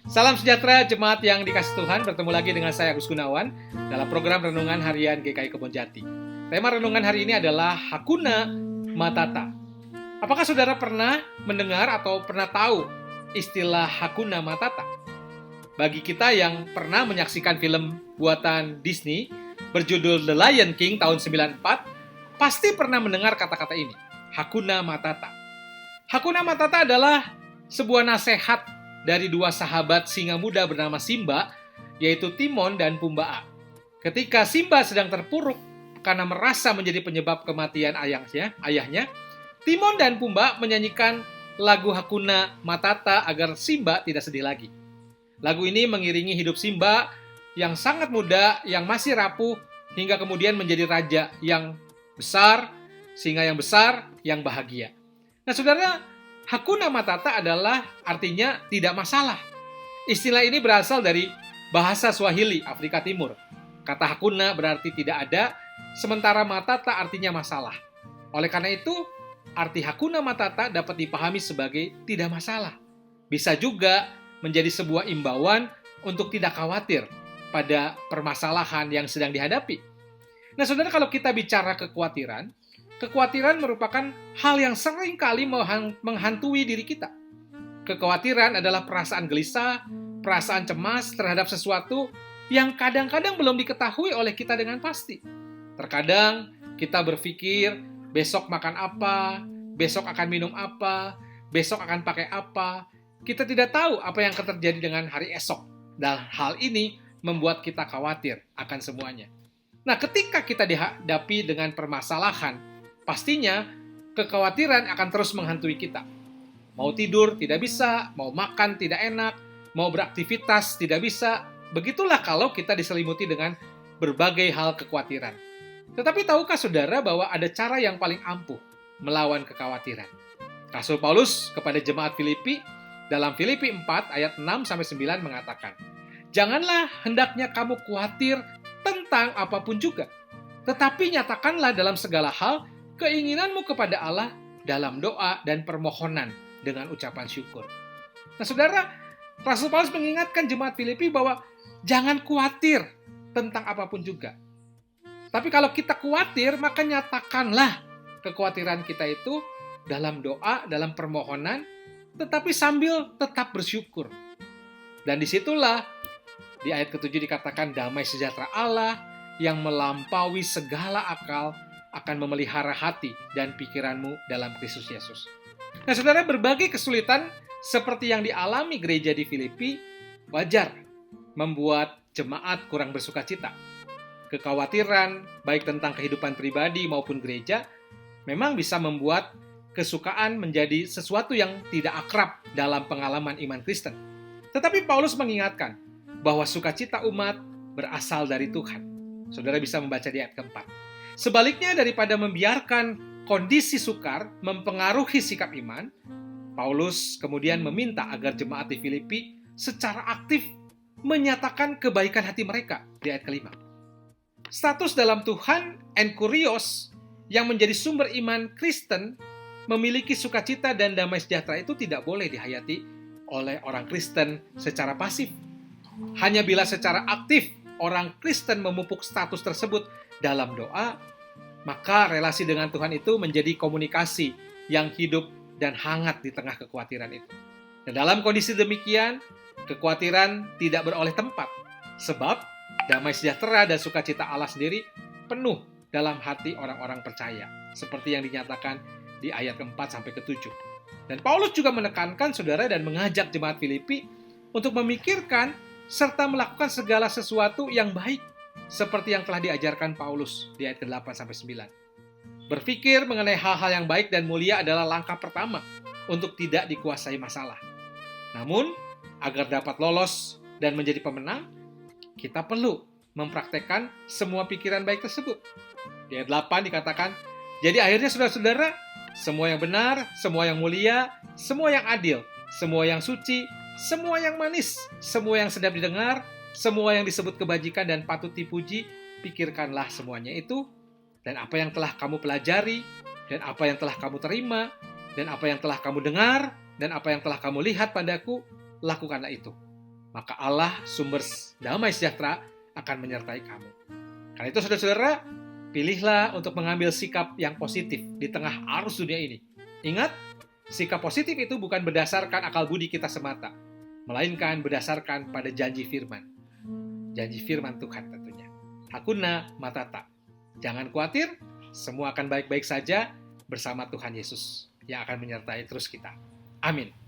Salam sejahtera jemaat yang dikasih Tuhan, bertemu lagi dengan saya Agus Gunawan dalam program Renungan Harian GKI Kebonjati. Tema renungan hari ini adalah Hakuna Matata. Apakah saudara pernah mendengar atau pernah tahu istilah Hakuna Matata? Bagi kita yang pernah menyaksikan film buatan Disney berjudul The Lion King tahun 94, pasti pernah mendengar kata-kata ini, Hakuna Matata. Hakuna Matata adalah sebuah nasihat dari dua sahabat singa muda bernama Simba, yaitu Timon dan Pumbaa. Ketika Simba sedang terpuruk karena merasa menjadi penyebab kematian ayahnya, Timon dan Pumbaa menyanyikan lagu Hakuna Matata agar Simba tidak sedih lagi. Lagu ini mengiringi hidup Simba yang sangat muda, yang masih rapuh, hingga kemudian menjadi raja yang besar, singa yang besar, yang bahagia. Nah, saudara, Hakuna Matata adalah artinya tidak masalah. Istilah ini berasal dari bahasa Swahili, Afrika Timur. Kata Hakuna berarti tidak ada, sementara Matata artinya masalah. Oleh karena itu, arti Hakuna Matata dapat dipahami sebagai tidak masalah. Bisa juga menjadi sebuah imbauan untuk tidak khawatir pada permasalahan yang sedang dihadapi. Nah, saudara, kalau kita bicara kekhawatiran merupakan hal yang sering kali menghantui diri kita. Kekhawatiran adalah perasaan gelisah, perasaan cemas terhadap sesuatu yang kadang-kadang belum diketahui oleh kita dengan pasti. Terkadang kita berpikir, besok makan apa, besok akan minum apa, besok akan pakai apa. Kita tidak tahu apa yang akan terjadi dengan hari esok. Dan hal ini membuat kita khawatir akan semuanya. Nah, ketika kita dihadapi dengan permasalahan, pastinya kekhawatiran akan terus menghantui kita. Mau tidur tidak bisa, mau makan tidak enak, mau beraktivitas tidak bisa. Begitulah kalau kita diselimuti dengan berbagai hal kekhawatiran. Tetapi tahukah saudara bahwa ada cara yang paling ampuh melawan kekhawatiran? Rasul Paulus kepada jemaat Filipi dalam Filipi 4 ayat 6-9 mengatakan, "Janganlah hendaknya kamu khawatir tentang apapun juga, tetapi nyatakanlah dalam segala hal keinginanmu kepada Allah dalam doa dan permohonan dengan ucapan syukur." Nah, saudara, Rasul Paulus mengingatkan jemaat Filipi bahwa jangan khawatir tentang apapun juga. Tapi kalau kita khawatir, maka nyatakanlah kekhawatiran kita itu dalam doa, dalam permohonan, tetapi sambil tetap bersyukur. Dan disitulah di ayat ke-7 dikatakan damai sejahtera Allah yang melampaui segala akal akan memelihara hati dan pikiranmu dalam Kristus Yesus. Nah, saudara, berbagai kesulitan seperti yang dialami gereja di Filipi wajar membuat jemaat kurang bersukacita. Kekhawatiran, baik tentang kehidupan pribadi maupun gereja, memang bisa membuat kesukaan menjadi sesuatu yang tidak akrab dalam pengalaman iman Kristen. Tetapi Paulus mengingatkan bahwa sukacita umat berasal dari Tuhan. Saudara bisa membaca di ayat keempat. Sebaliknya, daripada membiarkan kondisi sukar mempengaruhi sikap iman, Paulus kemudian meminta agar jemaat di Filipi secara aktif menyatakan kebaikan hati mereka di ayat kelima. Status dalam Tuhan, enkurios, yang menjadi sumber iman Kristen, memiliki sukacita dan damai sejahtera itu tidak boleh dihayati oleh orang Kristen secara pasif. Hanya bila secara aktif orang Kristen memupuk status tersebut dalam doa, maka relasi dengan Tuhan itu menjadi komunikasi yang hidup dan hangat di tengah kekhawatiran itu. Dan dalam kondisi demikian, kekhawatiran tidak beroleh tempat, sebab damai sejahtera dan sukacita Allah sendiri penuh dalam hati orang-orang percaya, seperti yang dinyatakan di ayat ke-4 sampai ke-7. Dan Paulus juga menekankan saudara dan mengajak jemaat Filipi untuk memikirkan serta melakukan segala sesuatu yang baik, seperti yang telah diajarkan Paulus di ayat ke-8 sampai 9. Berpikir mengenai hal-hal yang baik dan mulia adalah langkah pertama untuk tidak dikuasai masalah. Namun, agar dapat lolos dan menjadi pemenang, kita perlu mempraktekkan semua pikiran baik tersebut. Di ayat 8 dikatakan, "Jadi akhirnya saudara-saudara, semua yang benar, semua yang mulia, semua yang adil, semua yang suci, semua yang manis, semua yang sedap didengar, semua yang disebut kebajikan dan patut dipuji, pikirkanlah semuanya itu, dan apa yang telah kamu pelajari, dan apa yang telah kamu terima, dan apa yang telah kamu dengar, dan apa yang telah kamu lihat padaku, lakukanlah itu. maka Allah sumber damai sejahtera akan menyertai kamu. Karena itu saudara-saudara, pilihlah untuk mengambil sikap yang positif di tengah arus dunia ini. Ingat, sikap positif itu bukan berdasarkan akal budi kita semata, melainkan berdasarkan pada janji firman. Janji firman Tuhan tentunya. Hakuna matata. Jangan khawatir, semua akan baik-baik saja bersama Tuhan Yesus yang akan menyertai terus kita. Amin.